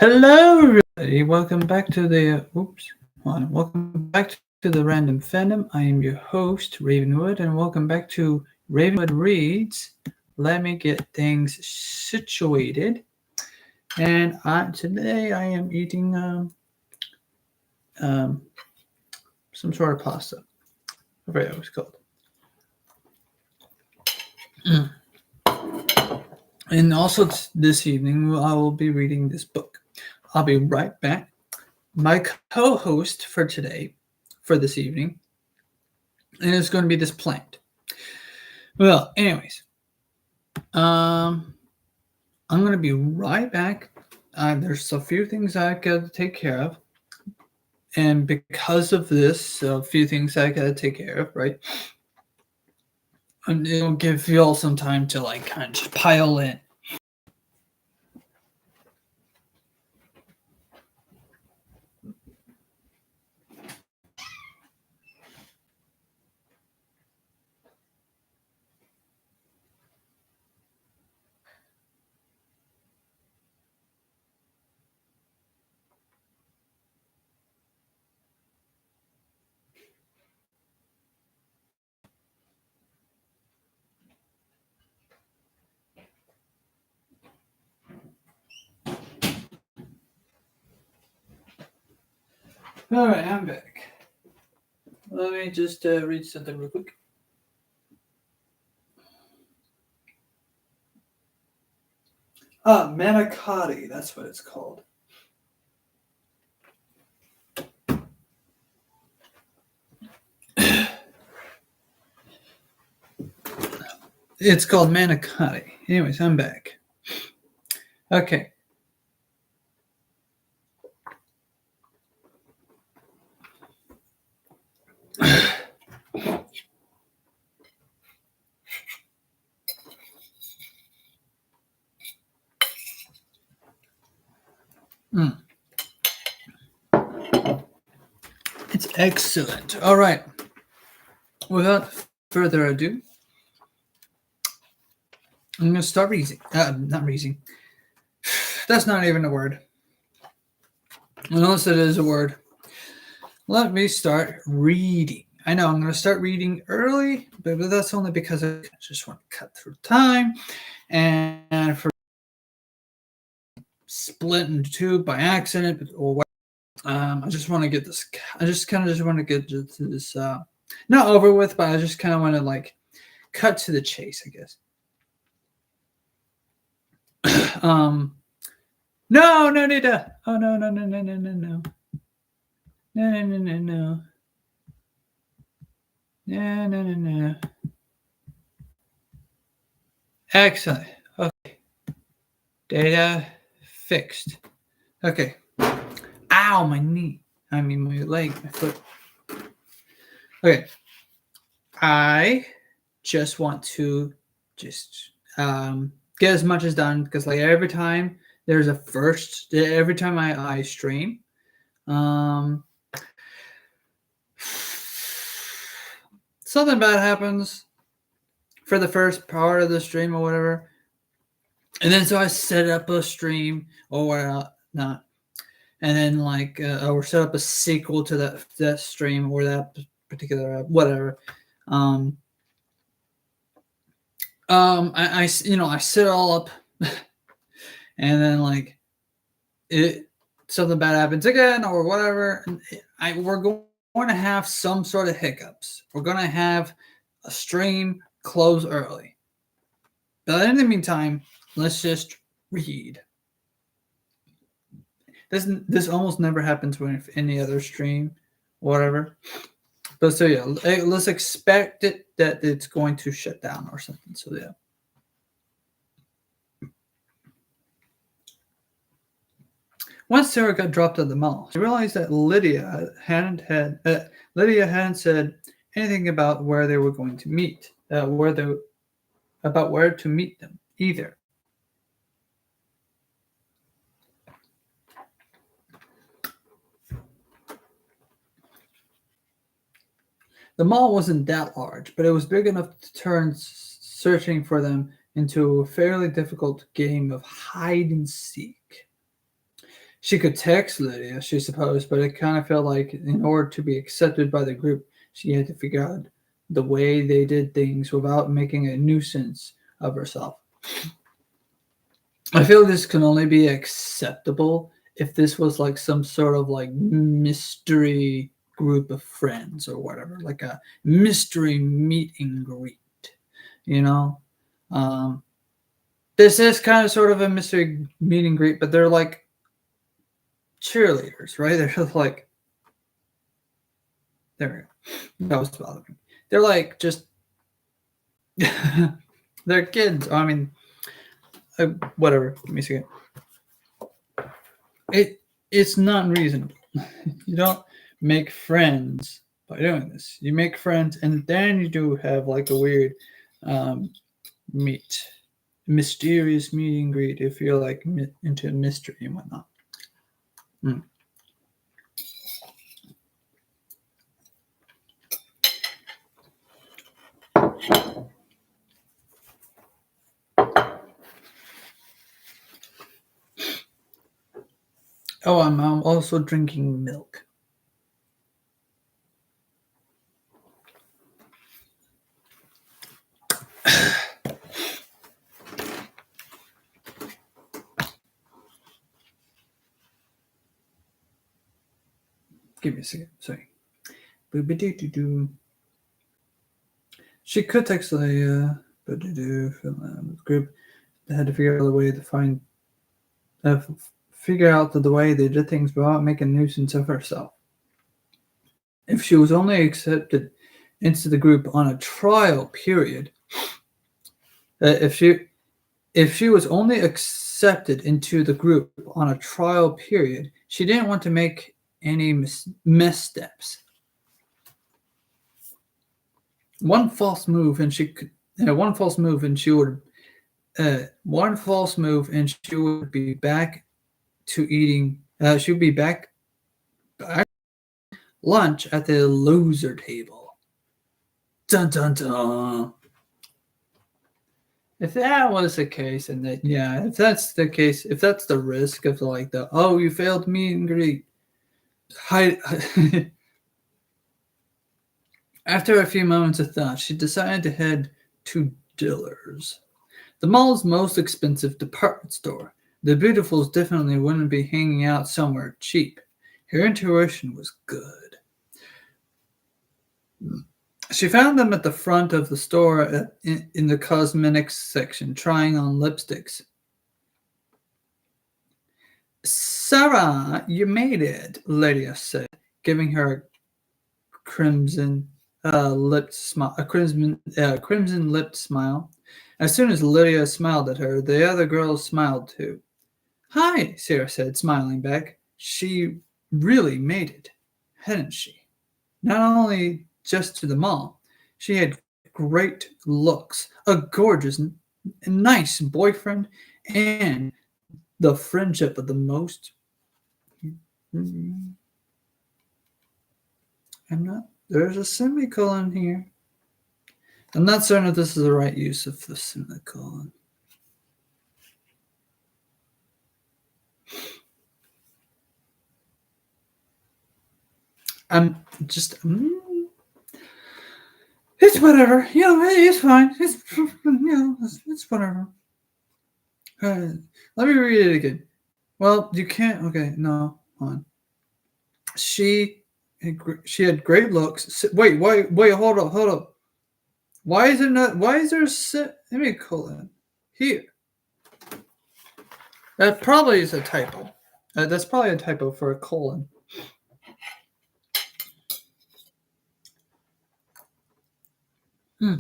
Hello, everybody. Welcome back to the welcome back to the Random Fandom. I am your host, RavenWood, and welcome back to RavenWood Reads. Let me get things situated. And today I am eating some sort of pasta. I forget what it's called. And also this evening I will be reading this book. I'll be right back. My co-host for today, for this evening, and it's going to be this plant. Well, anyways, I'm going to be right back. There's a few things I got to take care of, and because of this, a few things I got to take care of, right? And it'll give you all some time to kind of just pile in. All right, I'm back. Let me just read something real quick. Manicotti, that's what it's called. It's called manicotti. Anyways, I'm back. Okay. It's excellent. All right. Without further ado, I'm going to start reading. Not reading. That's not even a word. Unless it is a word. Let me start reading. I know I'm going to start reading early, but that's only because I just want to cut through time. And for split into two by accident or what. I just want to get this. I just kind of want to get to this. Not over with, but I just kind of want to cut to the chase, I guess. No, Nita. Oh no. No. Excellent. Okay. Data fixed. Okay. Ow, my knee. I mean, my leg, my foot. Okay. I just want to get as much as done because every time there's a first, every time I stream, something bad happens for the first part of the stream or whatever. And then so I set up a stream or not. And then or set up a sequel to that stream or that particular whatever. I set it all up, and then something bad happens again or whatever. And we're going to have some sort of hiccups. We're going to have a stream close early. But in the meantime, let's just read. This almost never happens with any other stream, whatever. But so yeah, let's expect it that it's going to shut down or something. So yeah. Once Sarah got dropped at the mall, she realized that Lydia hadn't said anything about where they were going to meet, where to meet them either. The mall wasn't that large, but it was big enough to turn searching for them into a fairly difficult game of hide and seek. She could text Lydia, she supposed, but it kind of felt like in order to be accepted by the group, she had to figure out the way they did things without making a nuisance of herself. I feel this can only be acceptable if this was like some sort of like mystery group of friends or whatever, like a mystery meet and greet, you know? Um, this is kind of sort of a mystery meet and greet, but they're like cheerleaders, right? They're like, there we go. That was bothering me. They're like just, they're kids. I mean, whatever. Give me a second. It's not reasonable. You don't make friends by doing this. You make friends, and then you do have like a weird um, mysterious meet and greet if you're like into mystery and whatnot. Mm. Oh, I'm also drinking milk. Give me a second. Sorry. She could text a group. They had to figure out a way to figure out the way they did things without making a nuisance of herself. If she was only accepted into the group on a trial period, if she was only accepted into the group on a trial period, she didn't want to make any missteps. One false move and she could, one false move and she would, one false move and she would be back to eating. She would be back lunch at the loser table. Dun dun dun. If that was the case, and that if that's the case, if that's the risk of like the you failed meet and greet, after a few moments of thought, she decided to head to Diller's, the mall's most expensive department store. The Beautifuls definitely wouldn't be hanging out somewhere cheap. Her intuition was good. She found them at the front of the store in the cosmetics section, trying on lipsticks. Sarah, you made it, Lydia said, giving her a crimson lipped smile, a crimson lipped smile. As soon as Lydia smiled at her, the other girls smiled too. Hi, Sarah said, smiling back. She really made it, hadn't she? Not only just to the mall, she had great looks, a gorgeous, nice boyfriend, and the friendship of the most. I'm not. There's a semicolon here. I'm not certain if this is the right use of the semicolon. I'm just. It's whatever. It's fine. It's whatever. Let me read it again. Well, you can't. Okay, no, hold on. She had great looks. Wait, hold up. Why is it not? Why is there a semicolon here? That probably is a typo. That's probably a typo for a colon. Hmm.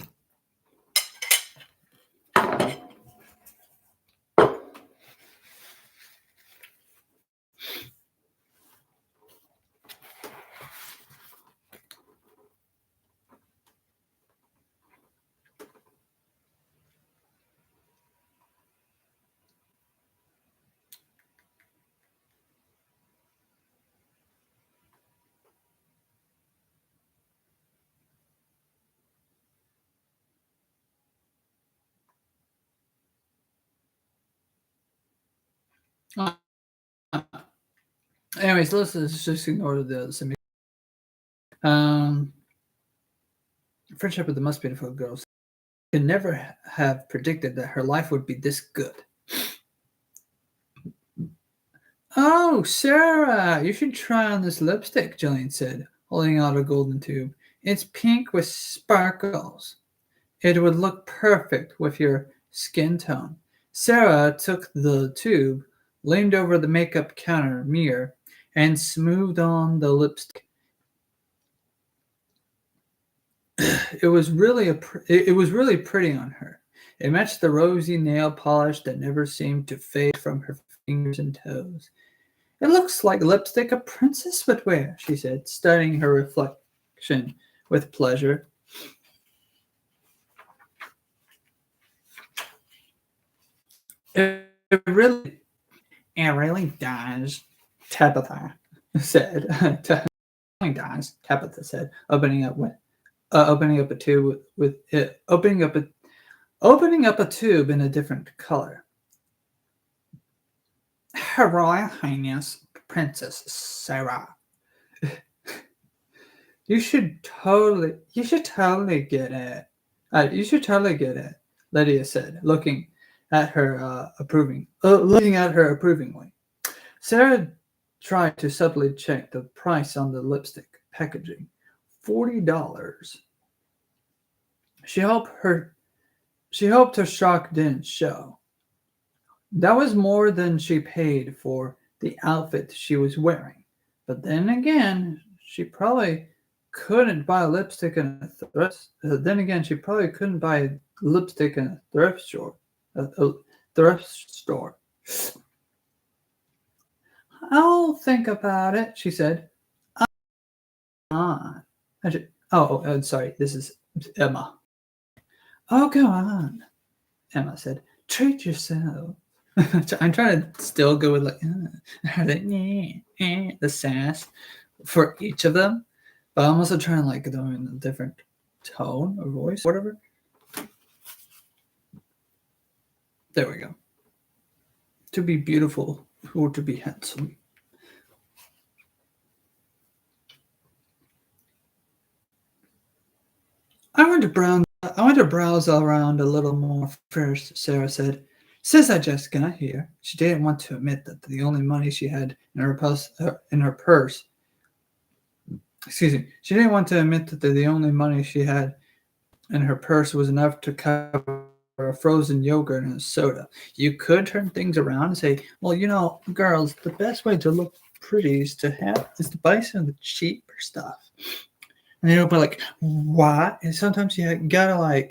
Anyways, let's just ignore the semi. Um, friendship with the most beautiful girls. Could never have predicted that her life would be this good. Oh, Sarah, you should try on this lipstick, Jillian said, holding out a golden tube. It's pink with sparkles. It would look perfect with your skin tone. Sarah took the tube, leaned over the makeup counter mirror, and smoothed on the lipstick. It was really pretty on her. It matched the rosy nail polish that never seemed to fade from her fingers and toes. It looks like lipstick a princess would wear, she said, studying her reflection with pleasure. It really, it really does, Tabitha said. It really does, Tabitha said, opening up a tube with it, opening up a tube in a different color. Her Royal Highness Princess Sarah. You should totally get it. You should totally get it, Lydia said, looking at her approvingly. Sarah tried to subtly check the price on the lipstick packaging. $40. She hoped her shock didn't show. That was more than she paid for the outfit she was wearing. But then again, she probably couldn't buy lipstick in a thrift. Then again, she probably couldn't buy lipstick in a thrift store. A thrift store. I'll think about it, she said. On. Sorry. This is Emma. Oh, go on, Emma said. Treat yourself. I'm trying to still go with the sass for each of them, but I'm also trying to go in a different tone or voice, whatever. There we go. To be beautiful or to be handsome. I want to browse around a little more first, Sarah said. Since I just got here, she didn't want to admit that the only money she had in her purse. Excuse me. She didn't want to admit that the only money she had in her purse was enough to cover a frozen yogurt and a soda. You could turn things around and say, well, girls, the best way to look pretty is to buy some of the cheaper stuff. And they'll be like, what? And sometimes you gotta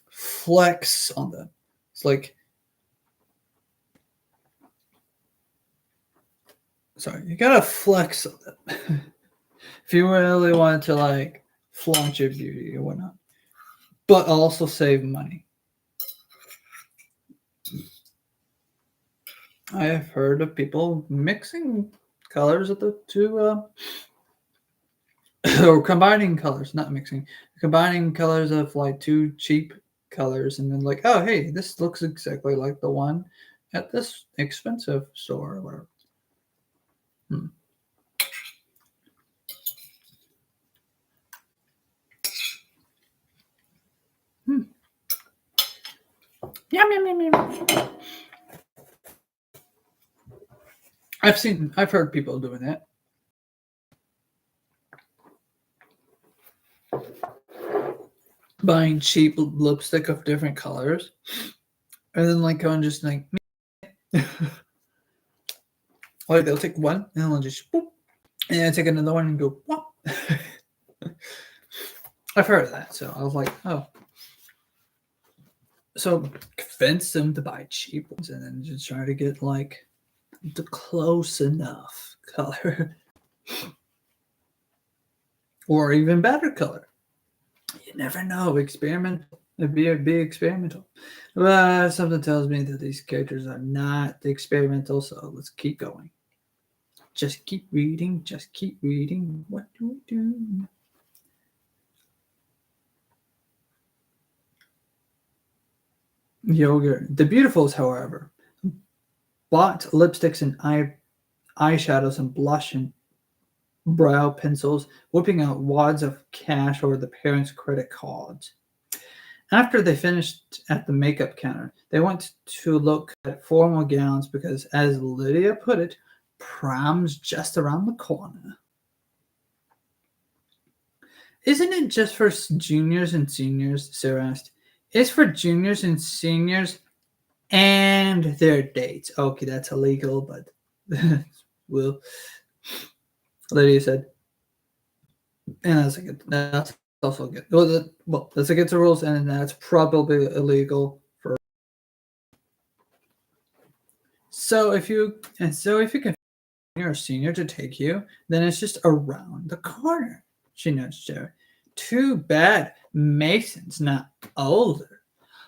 flex on them. It's you gotta flex on them. If you really want to flaunt your beauty or whatnot. But also save money. I have heard of people mixing colors of the two, or combining colors, not mixing, combining colors of two cheap colors, and then oh, hey, this looks exactly like the one at this expensive store or whatever. Yum, yum, yum, yum. I've heard people doing that. Buying cheap lipstick of different colors. And then going just they'll take one and they'll just boop. And then take another one and go whoop. I've heard of that, so I was like, oh. So convince them to buy cheap ones and then just try to get the close enough color. Or even better color. You never know. Experimental. It'd be experimental. But something tells me that these characters are not experimental, so let's keep going. Just keep reading. Just keep reading. What do we do? Yogurt. The Beautifuls, however, bought lipsticks and eyeshadows and blush and brow pencils, whipping out wads of cash or the parents' credit cards. After they finished at the makeup counter, they went to look at formal gowns because, as Lydia put it, prom's just around the corner. Isn't it just for juniors and seniors? Sarah asked. It's for juniors and seniors and their dates. Okay, that's illegal, but well, Lydia said. And that's also good. Well, that's against the rules, and that's probably illegal for. So if you can you're a senior to take you, then it's just around the corner. She nudged Jerry. Too bad Mason's not older.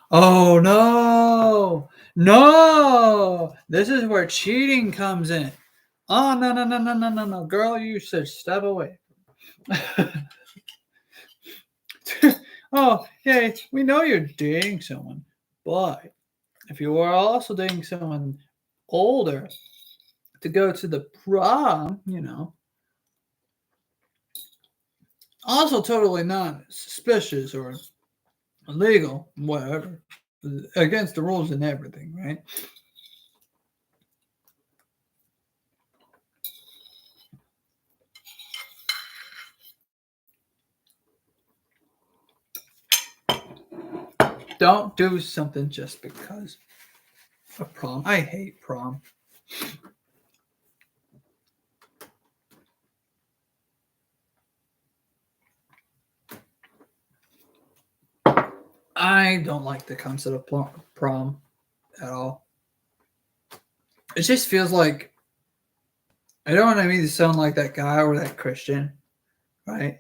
Oh no! No! This is where cheating comes in. Oh no. Girl, you should step away. Oh, hey, we know you're dating someone, but if you are also dating someone older to go to the prom, also totally not suspicious or illegal, whatever, against the rules and everything, right? Don't do something just because of prom. I hate prom. I don't like the concept of prom at all. It just feels like I don't want to to sound like that guy or that Christian, right?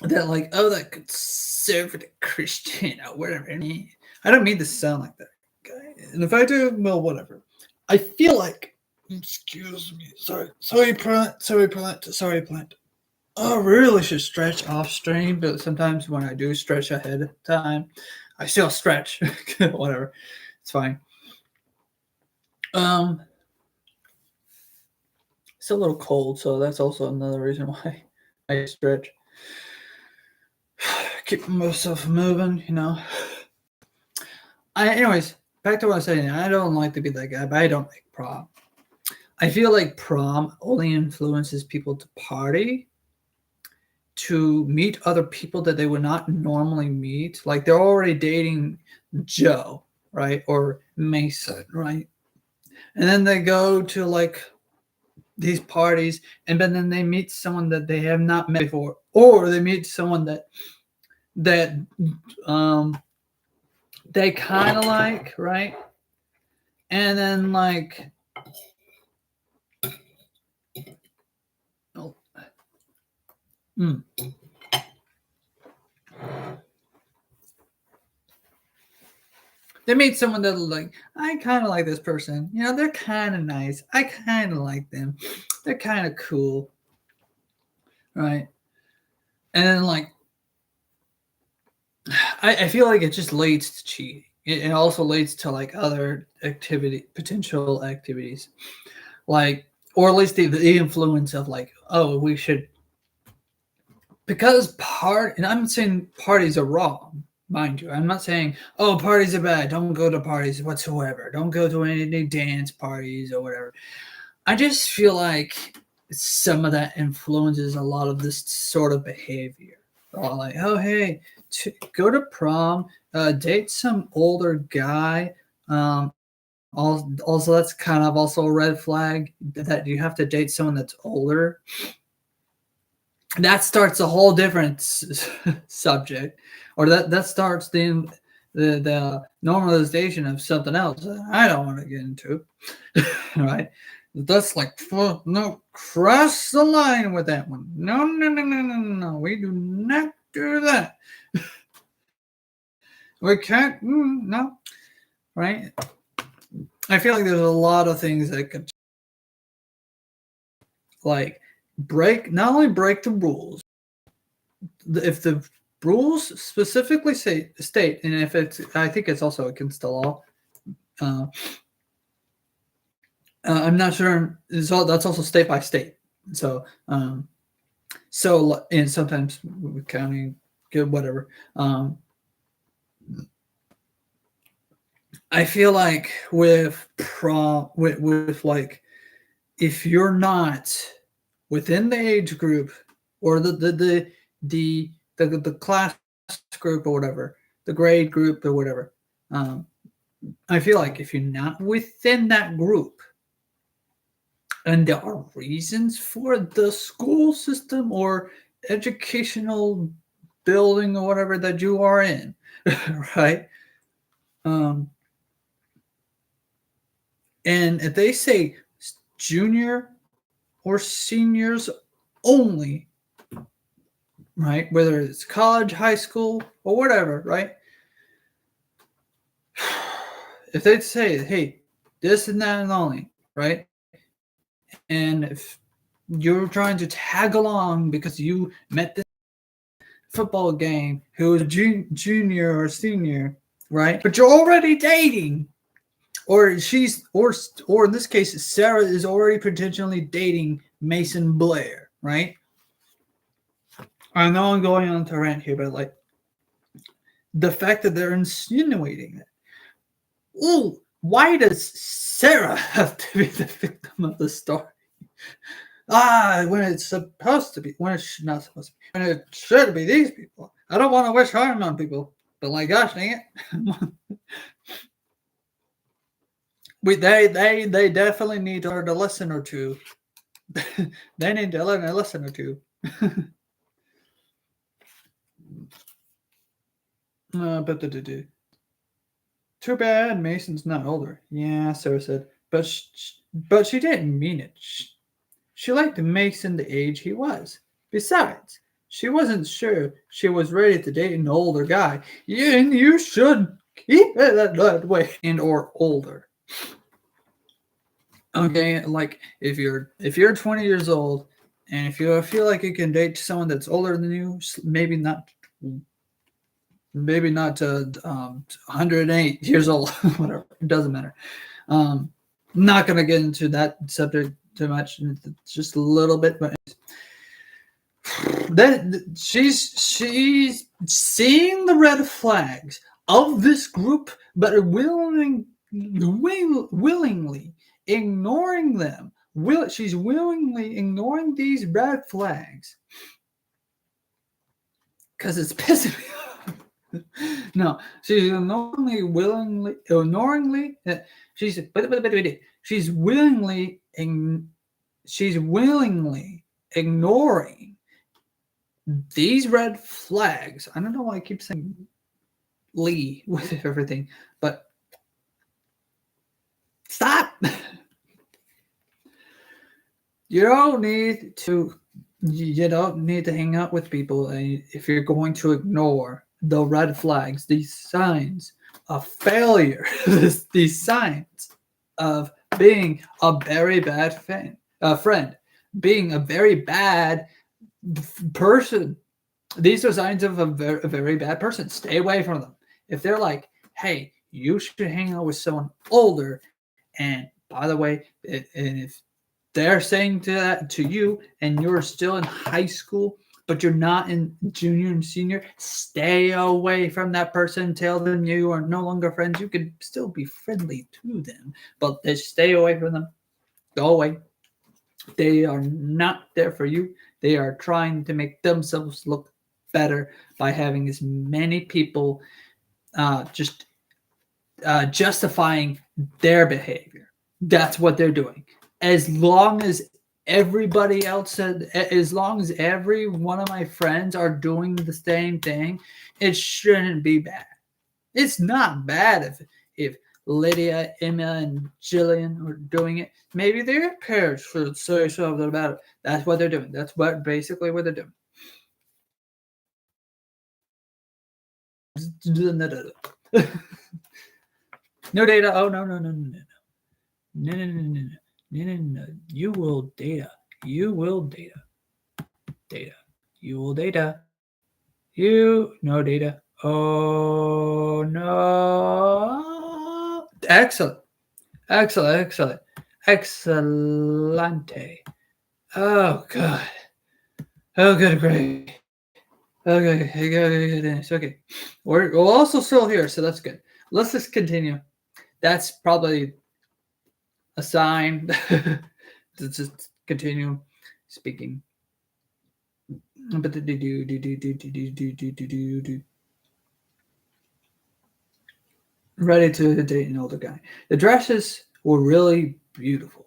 That like, oh, that conservative Christian or whatever. I don't mean to sound like that guy. And if I do, well, whatever. I feel like, excuse me, sorry, plant. I really should stretch off stream, but sometimes when I do stretch ahead of time, I still stretch. Whatever, it's fine. It's a little cold, so that's also another reason why I stretch. Keep myself moving, Anyways, back to what I was saying. I don't like to be that guy, but I don't like prom. I feel like prom only influences people to party, to meet other people that they would not normally meet. Like they're already dating Joe, right? Or Mason, right? And then they go to like these parties, and then they meet someone that they have not met before, or they meet someone that they kind of like, right? And then like, they meet someone that like, I kind of like this person. They're kind of nice. I kind of like them. They're kind of cool, right? And then like, I feel like it just leads to cheating. It also leads to like other potential activities, like, or at least the influence of like, oh, we should, because and I'm not saying parties are wrong, mind you. I'm not saying, oh, parties are bad. Don't go to parties whatsoever. Don't go to any dance parties or whatever. I just feel like some of that influences a lot of this sort of behavior. Like, oh, hey, go to prom, date some older guy. Also, that's kind of also a red flag that you have to date someone that's older. That starts a whole different subject, or that starts the normalization of something else I don't want to get into. Right? That's like, no, cross the line with that one. No. We do not do that. We can't. No. Right? I feel like there's a lot of things that could like not only break the rules. If the rules specifically state, and I think it's also against the law. I'm not sure. That's also state by state. So, and sometimes with county, whatever. I feel like with like, if you're not within the age group or the class group or whatever, the grade group or whatever, um, I feel like if you're not within that group, and there are reasons for the school system or educational building or whatever that you are in, right? Um, and if they say junior or seniors only, right? Whether it's college, high school, or whatever, right? If they say, hey, this and that and only, right? And if you're trying to tag along because you met this football game who is a junior or senior, right? But you're already dating, or or in this case, Sarah is already potentially dating Mason Blair, right? I know I'm going on to rant here, but like the fact that they're insinuating that. Ooh, why does Sarah have to be the victim of the story? When it's supposed to be, when it's not supposed to be, when it should be these people. I don't want to wish harm on people, but like, gosh dang it. They definitely need to learn a lesson or two. They need to learn a lesson or two. Too bad Mason's not older. Yeah, Sarah said, but she didn't mean it. She liked Mason the age he was. Besides, she wasn't sure she was ready to date an older guy. And you should keep it that way. And or older. Okay, like if you're 20 years old and if you feel like you can date someone that's older than you, maybe not to 108 years old, whatever, it doesn't matter. I'm not gonna get into that subject too much, just a little bit, but that she's seeing the red flags of this group, but willingly ignoring them. She's willingly ignoring these red flags because it's pissing me off. No, she's willingly, she's willingly ignoring these red flags. I don't know why I keep saying Lee with everything, but stop. You don't need to hang out with people if you're going to ignore the red flags, these signs of failure, these signs of being a very bad friend, being a very bad person. These are signs of a very bad person. Stay away from them. If they're like, hey, you should hang out with someone older, and by the way, and if they're saying that to you and you're still in high school, but you're not in junior and senior, stay away from that person. Tell them you are no longer friends. You can still be friendly to them, but just stay away from them. Go away. They are not there for you. They are trying to make themselves look better by having as many people justifying their behavior. That's what they're doing. As long as everybody else said, as long as every one of my friends are doing the same thing, it shouldn't be bad. It's not bad if Lydia, Emma, and Jillian are doing it. Maybe their parents should say something about it. That's what they're doing. That's basically what they're doing. No data. Oh no. No. You will data. You will data. Data. You will data. You no data. Oh no. Excellent. Excelente. Oh, God. Oh, good, great. Okay, okay. We're also still here, so that's good. Let's just continue. That's probably a sign to just continue speaking. Ready to date an older guy. The dresses were really beautiful.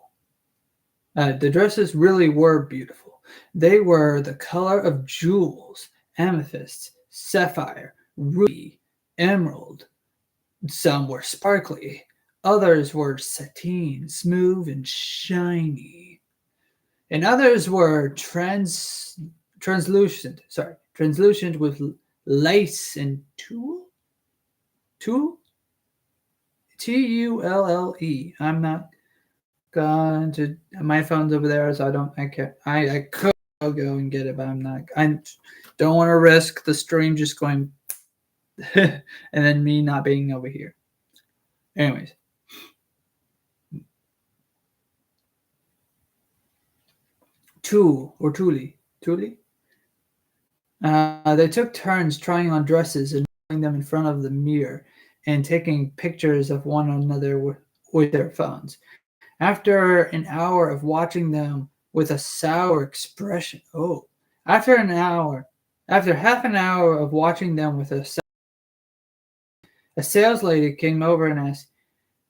The dresses really were beautiful. They were the color of jewels, amethyst, sapphire, ruby, emerald. Some were sparkly, others were sateen, smooth and shiny, and others were translucent with lace and tulle, Tulle. I'm not going to. My phone's over there, so I can't. I could go and get it, but I'm not. I don't want to risk the stream just going, and then me not being over here. Anyways. Tulle. They took turns trying on dresses and wearing them in front of the mirror and taking pictures of one another with their phones. After an hour of watching them with a sour expression, after half an hour of watching them with a sales lady came over and asked,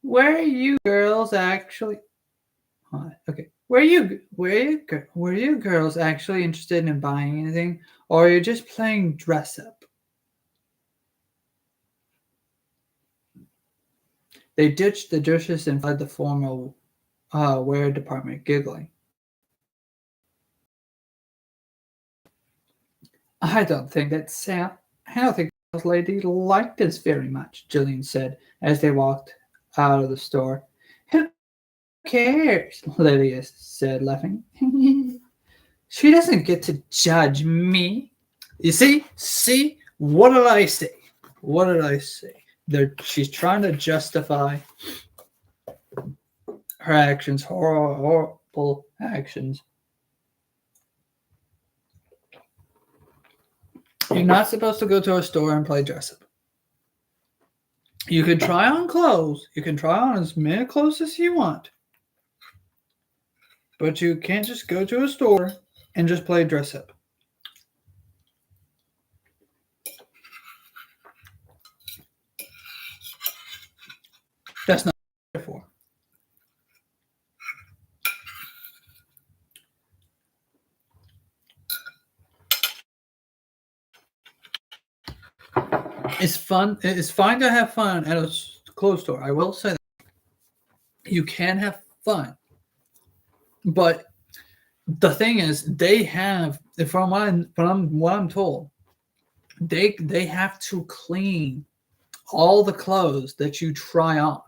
"Were you girls actually?" Okay. Were you girls actually interested in buying anything, or are you just playing dress up? They ditched the dishes and fled the formal wear department, giggling. I don't think this lady liked us very much, Jillian said as they walked out of the store. Who cares? Lydia said, laughing. She doesn't get to judge me. You see? What did I say? She's trying to justify her actions, horrible actions. You're not supposed to go to a store and play dress up. You can try on clothes. You can try on as many clothes as you want. But you can't just go to a store and just play dress up. That's not what for. It's fun. It's fine to have fun at a clothes store. I will say that. You can have fun. But the thing is, they have, from what I'm told, they have to clean all the clothes that you try on.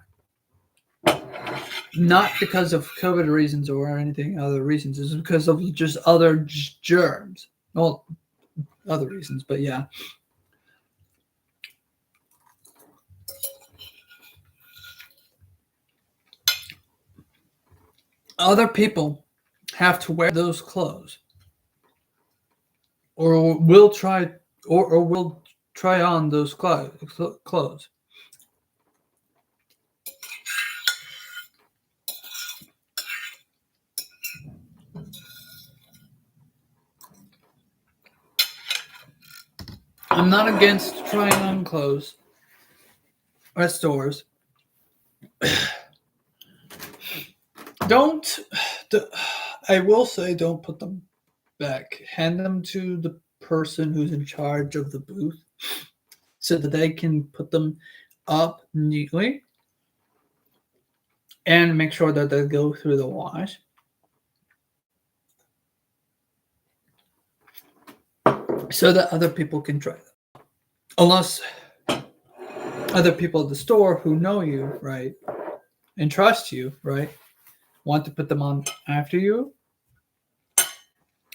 Not because of COVID reasons or anything other reasons. It's because of just other germs. Well, other reasons, but yeah. Other people have to wear those clothes, or will try on those clothes. I'm not against trying on clothes at stores. I will say, don't put them back. Hand them to the person who's in charge of the booth so that they can put them up neatly and make sure that they go through the wash. So that other people can try them. Unless other people at the store who know you, right, and trust you, right, want to put them on after you,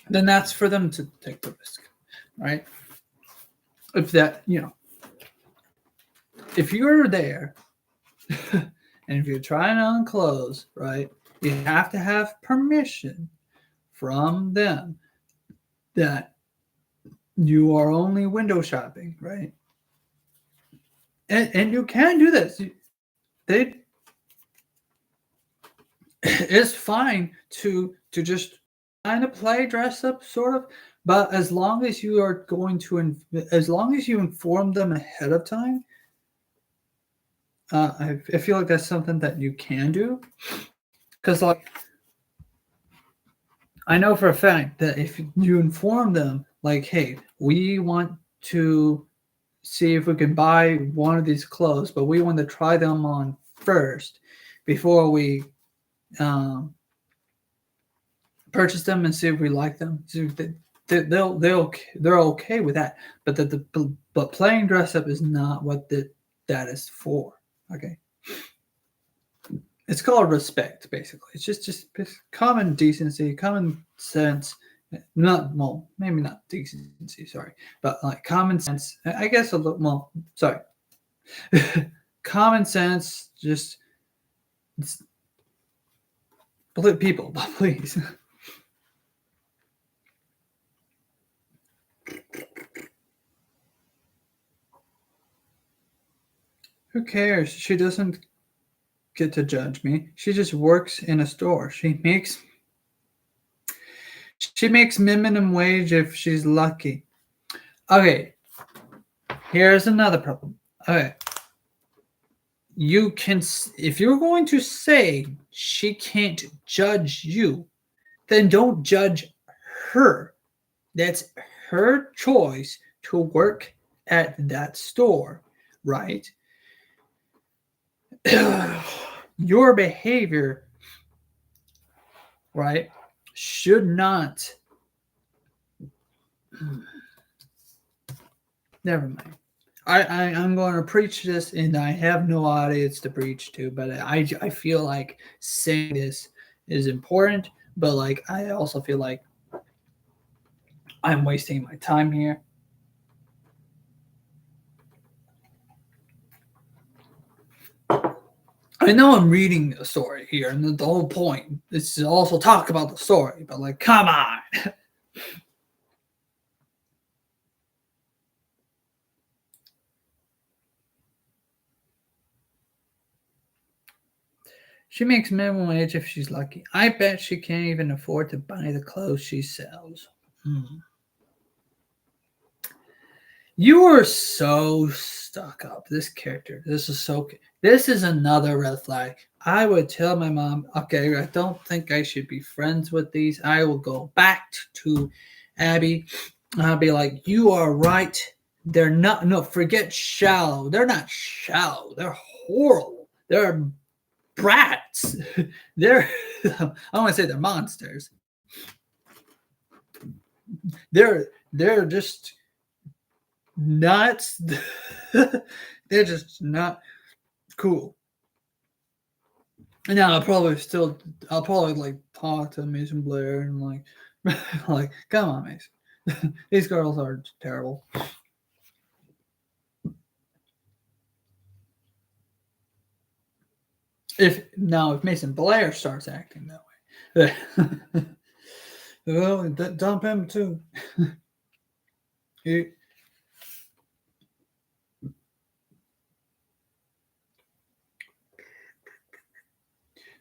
then that's for them to take the risk, right? If if you're there and if you're trying on clothes, right, You have to have permission from them that you are only window shopping, right? And you can do this. They it's fine to just kind of play dress up, sort of, but as long as you are going to, as long as you inform them ahead of time, I feel like that's something that you can do. Because like I know for a fact that if you inform them, like, hey, we want to see if we can buy one of these clothes, but we want to try them on first before we um, purchase them and see if we like them. So they're okay with that. But but playing dress up is not what that is for. Okay, it's called respect, basically. It's just common decency, common sense. Not, well, maybe not decency. Sorry, but like common sense. I guess a little. Well, sorry, common sense. Just people, please. Who cares? She doesn't get to judge me. She just works in a store. She makes minimum wage if she's lucky. Okay, here's another problem. Okay, you can, if you're going to say she can't judge you, then don't judge her. That's her choice to work at that store, right? Your behavior, right, should not. Never mind. I'm going to preach this, and I have no audience to preach to, but I feel like saying this is important, but like I also feel like I'm wasting my time here. I know I'm reading a story here, and the whole point is to also talk about the story, but like, come on. She makes minimum wage if she's lucky. I bet she can't even afford to buy the clothes she sells. You are so stuck up. This character. This is so. This is another red flag. I would tell my mom, okay, I don't think I should be friends with these. I will go back to Abby. I'll be like, you are right. They're not. No, forget shallow. They're not shallow. They're horrible. They're brats. They're. I want to say they're monsters. They're just nuts. They're just not cool. And now I'll probably like talk to Mason Blair and like like, come on, Mason. These girls are terrible. If Mason Blair starts acting that way, well, dump him too.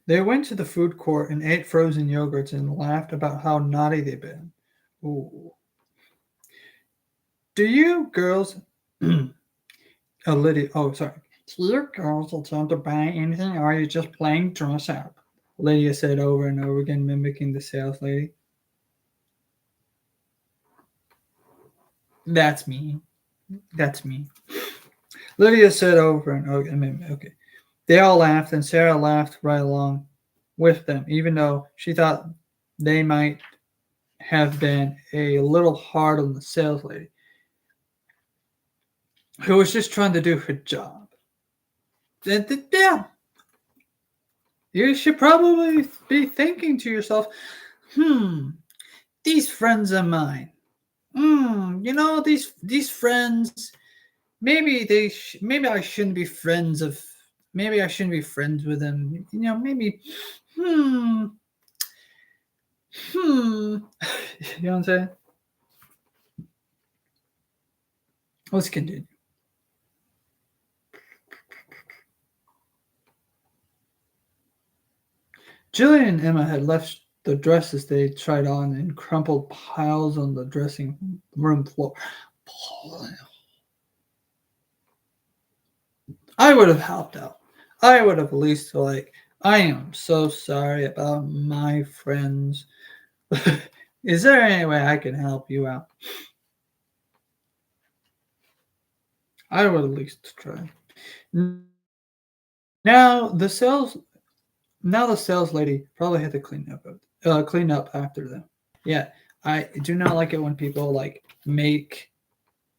They went to the food court and ate frozen yogurts and laughed about how naughty they've been. Ooh. Do you girls, Lydia, oh, sorry. Do you girls attempt to buy anything, or are you just playing dress up? Lydia said over and over again, mimicking the sales lady. That's me. That's me. Lydia said over and over again, okay. They all laughed, and Sarah laughed right along with them, even though she thought they might have been a little hard on the sales lady, who was just trying to do her job. Yeah, you should probably be thinking to yourself, these friends of mine, these friends, maybe I shouldn't be friends of, maybe I shouldn't be friends with them. Maybe, hmm, you know what I'm saying? Let's continue. Jillian and Emma had left the dresses they tried on in crumpled piles on the dressing room floor. I would have helped out. I would have at least I am so sorry about my friends. Is there any way I can help you out? I would at least try. Now the sales now the sales lady probably had to clean up after them. Yeah, I do not like it when people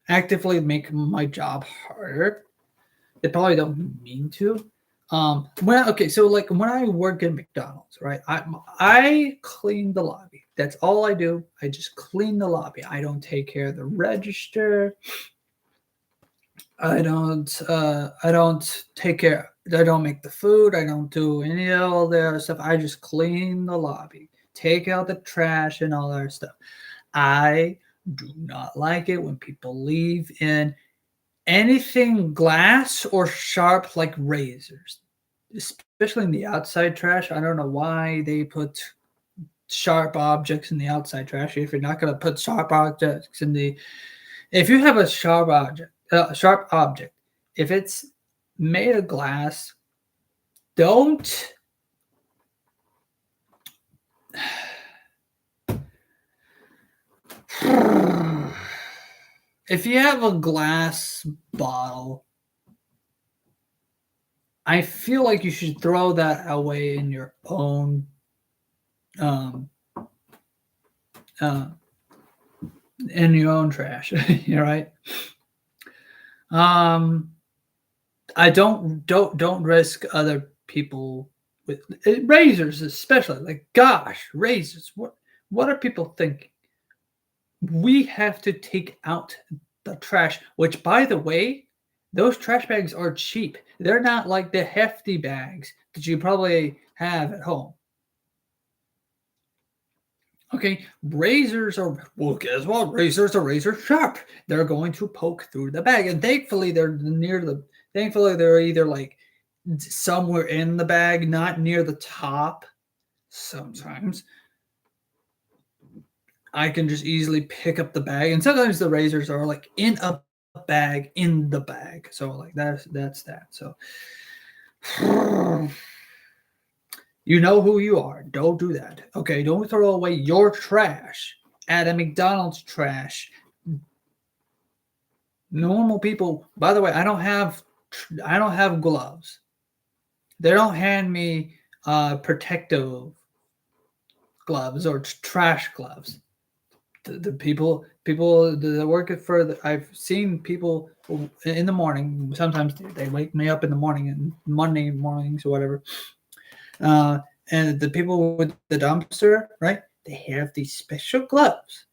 actively make my job harder. They probably don't mean to. When I work at McDonald's, right? I clean the lobby. That's all I do. I just clean the lobby. I don't take care of the register. I don't take care. I don't make the food. I don't do any of all the other stuff. I just clean the lobby, take out the trash and all that stuff. I do not like it when people leave in anything glass or sharp like razors, especially in the outside trash. I don't know why they put sharp objects in the outside trash. If you're not going to put sharp objects if you have a sharp object, if it's made of glass, don't. If you have a glass bottle, I feel like you should throw that away in your own um, uh, trash. You're right. I don't risk other people with razors, especially. Like, gosh, razors. What are people thinking? We have to take out the trash. Which, by the way, those trash bags are cheap. They're not like the hefty bags that you probably have at home. Okay, razors are, well, guess what? Razors are razor sharp. They're going to poke through the bag, and thankfully they're either like somewhere in the bag, not near the top. Sometimes I can just easily pick up the bag, and sometimes the razors are like in a bag in the bag. So like that's that. So you know who you are. Don't do that. Okay, don't throw away your trash at a McDonald's trash. Normal people, by the way, I don't have gloves. They don't hand me protective gloves or trash gloves. The people that work I've seen people in the morning. Sometimes they wake me up in the morning and Monday mornings or whatever. And the people with the dumpster, right? They have these special gloves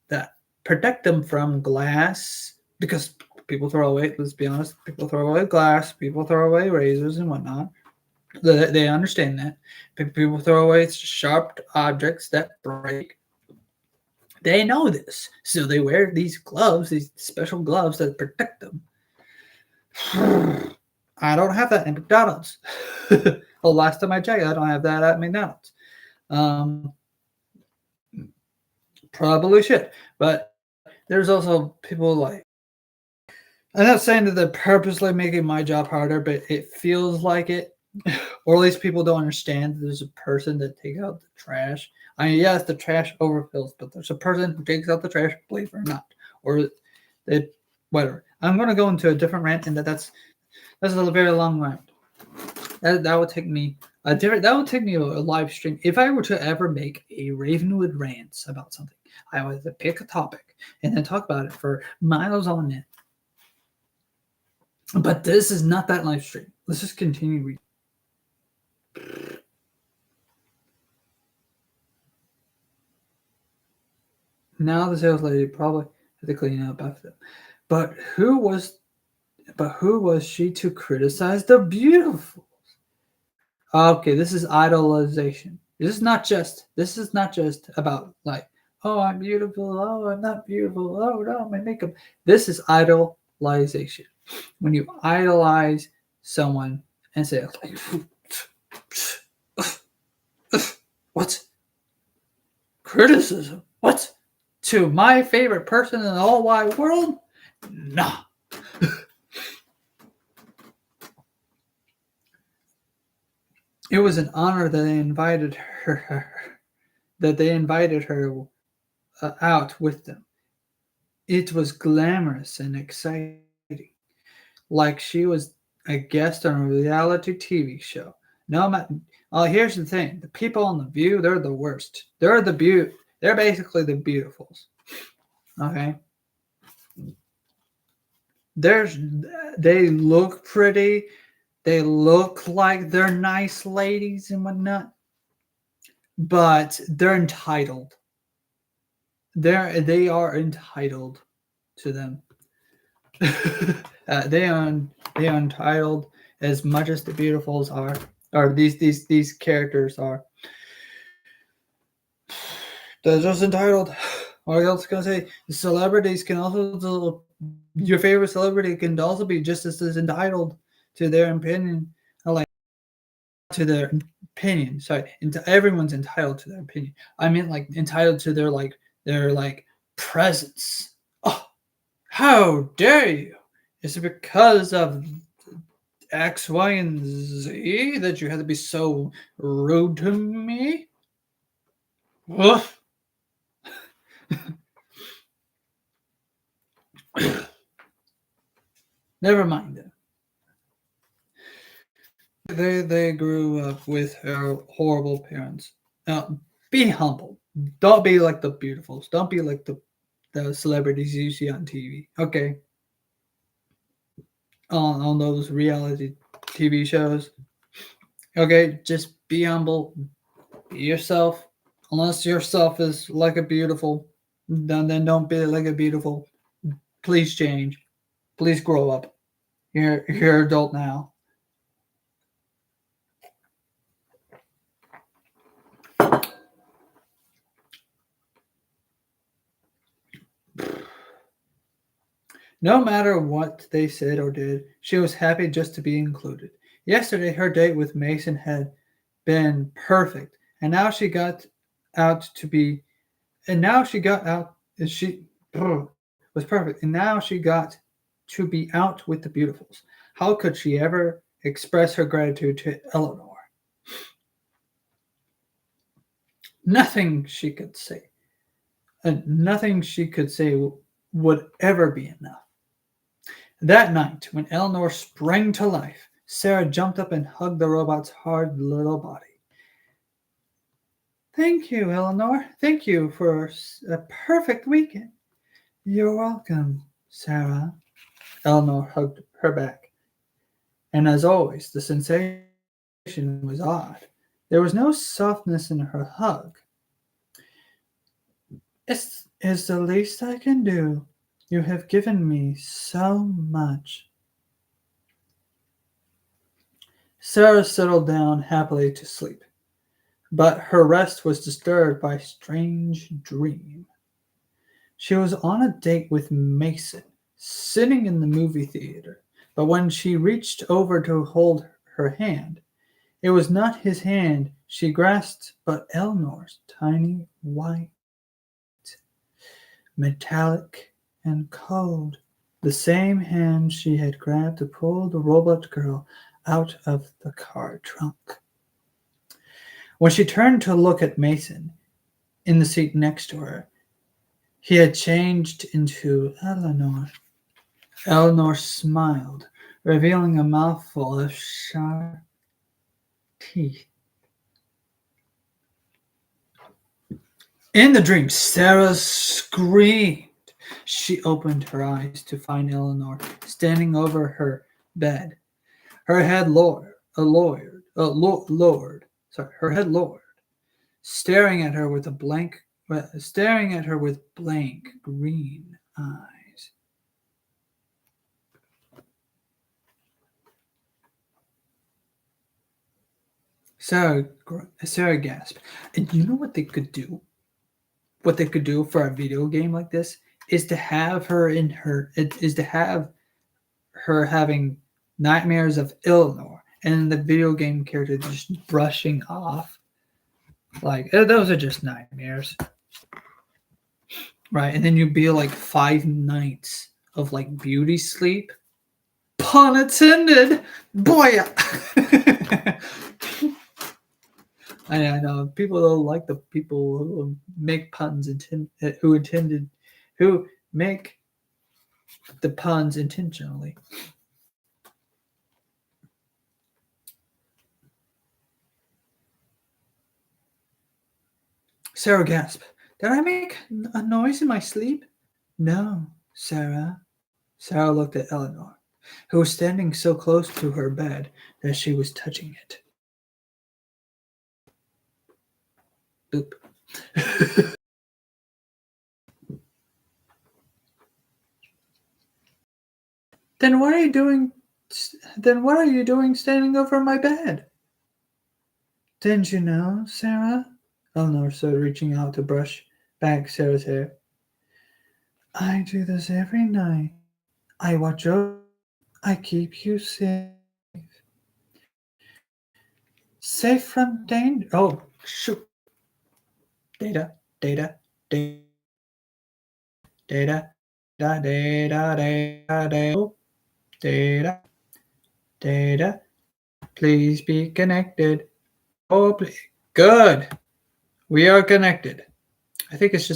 that protect them from glass because people throw away. Let's be honest, people throw away glass. People throw away razors and whatnot. They understand that. People throw away sharp objects that break. They know this, so they wear these gloves, these special gloves that protect them. I don't have that in McDonald's. The last time I checked, I don't have that at McDonald's. Probably should, but there's also people like. I'm not saying that they're purposely making my job harder, but it feels like it, or at least people don't understand that there's a person that takes out the trash. I mean, yes, the trash overfills, but there's a person who takes out the trash, believe it or not, or it, whatever. I'm going to go into a different rant, and that's a very long rant. That would take me a live stream. If I were to ever make a RavenWood rants about something, I would have to pick a topic and then talk about it for miles on end. But this is not that live stream. Let's just continue reading. Now the sales lady probably had to clean up after them. But who was But who was she to criticize the beautiful? Okay, this is idolization. This is not just about like, oh, I'm beautiful, oh, I'm not beautiful, oh no, my makeup. This is idolization. When you idolize someone and say like, what? Criticism? What? To my favorite person in the whole wide world? Nah. It was an honor that they invited her out with them. It was glamorous and exciting, like she was a guest on a reality TV show. No, here's the thing: the people on the View, they're the worst. They're basically the beautifuls. Okay, there's they look pretty, they look like they're nice ladies and whatnot, but they're entitled. They are entitled to them. They are entitled as much as the beautifuls are, or these characters are. They're just entitled. What else can I say? Celebrities can also your favorite celebrity can also be just as entitled to their opinion, like to their opinion. Sorry, everyone's entitled to their opinion. I mean, like entitled to their presence. Oh, how dare you! Is it because of X, Y, and Z that you had to be so rude to me? Ugh. Never mind it. They grew up with horrible parents. Now, be humble. Don't be like the beautifuls. Don't be like the celebrities you see on TV. Okay, on those reality TV shows. Okay, just be humble. Be yourself. Unless yourself is like a beautiful, then don't be like a beautiful. Please change. Please grow up. You're an adult now. No matter what they said or did, she was happy just to be included. Yesterday, her date with Mason had been perfect, and now she got out to be, and now she got out, and she was perfect, and now she got to be out with the beautifuls. How could she ever express her gratitude to Eleanor? Nothing she could say, and nothing she could say would ever be enough. That night, when Eleanor sprang to life, Sarah jumped up and hugged the robot's hard little body. Thank you, Eleanor. Thank you for a perfect weekend. You're welcome, Sarah. Eleanor hugged her back. And as always, the sensation was odd. There was no softness in her hug. It's the least I can do. You have given me so much. Sarah settled down happily to sleep, but her rest was disturbed by a strange dream. She was on a date with Mason, sitting in the movie theater, but when she reached over to hold her hand, it was not his hand she grasped, but Eleanor's tiny white, metallic, and cold. The same hand she had grabbed to pull the robot girl out of the car trunk. When she turned to look at Mason in the seat next to her, he had changed into Eleanor. Eleanor smiled, revealing a mouthful of sharp teeth. In the dream, Sarah screamed. She opened her eyes to find Eleanor standing over her bed, her head her head lowered, staring at her with blank green eyes. Sarah gasped. And you know what they could do? What they could do for a video game like this is to have her in her is to have her having nightmares of Eleanor, and the video game character just brushing off like those are just nightmares, right? And then you'd be like 5 nights of like beauty sleep, pun intended, boy. I know people don't like the people who make puns who make the puns intentionally. Sarah gasped. Did I make a noise in my sleep? No, Sarah. Sarah looked at Eleanor, who was standing so close to her bed that she was touching it. Boop. Then what are you doing? Then what are you doing standing over my bed? Didn't you know, Sarah? Eleanor started reaching out to brush back Sarah's hair. I do this every night. I watch over. I keep you safe. Safe from danger. Oh, shoot. Data, data, data, data, data, data, data, data, data. Please be connected. Oh, please. Good. We are connected. I think it's just